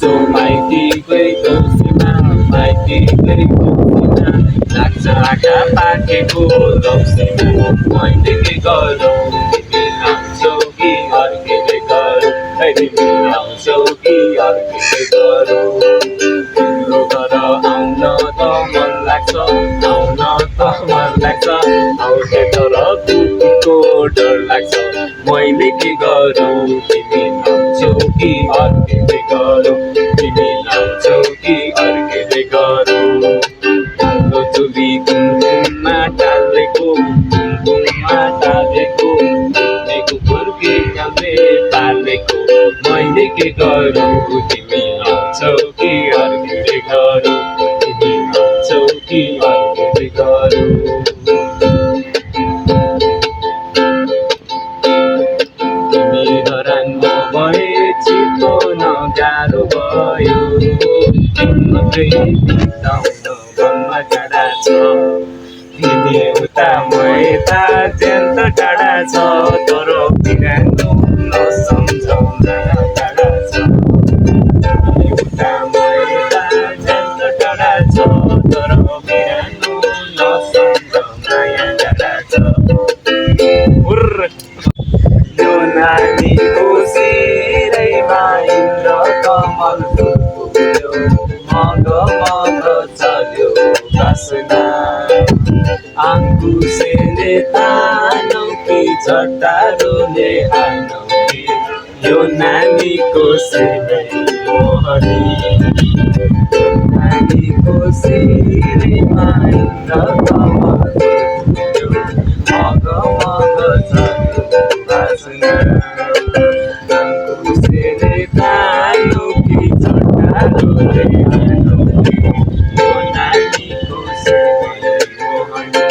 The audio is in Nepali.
so mighty great Osima, mighty great Osima. Laksa aka pakeको लौसीमा मैलेकै गरौँ तिमी आउँछौ कि अर्केले गरौँ तिमी आउँछौ कि अर्केले गरौँ तिम्रो घर आउन त मन लाग्छ आउन त मन लाग्छ आउँथे तर कुकुरको डर लाग्छ मैले के गरौँ तिमी आउँछौ कि अर्केले गरौँ तिमी आउँछौ कि अर्केले गरौँ हाम्रो चोली कुमकुममा टालेको कुकुरकी कामले पालेको मैले के गरौँ तिमी आउँछौ कि अर्केले गरौँ तिमी आउँछौ कि अर्केले गरौँ तिमी नराम्रो भए चितवन गाह्रो भयो मात्रै बिताउन मनमा टाढा छ तिमी उता म यता अत्यन्त टाढा छ तर बिरानो नसम्झाउन टाढा छ तिमी उता म यता अत्यन्त टाढा छ तर बिरानो नसम्झाउन टाढा छ यो नानीको शिरैमा इन्द्रकमल फुल्यो मग मग चल्यो बासना आङ्कुशेले तानौ कि झट्टारोले हानौ कि यो नानीको शिरै मोहनी नानीको शिरैमा इन्द्रकमल फुल्यो मग मग चल्यो बासना आङ्कुशेले तानौ कि झट्टारोले हानौ कि यो नानीको शिरै मोहनी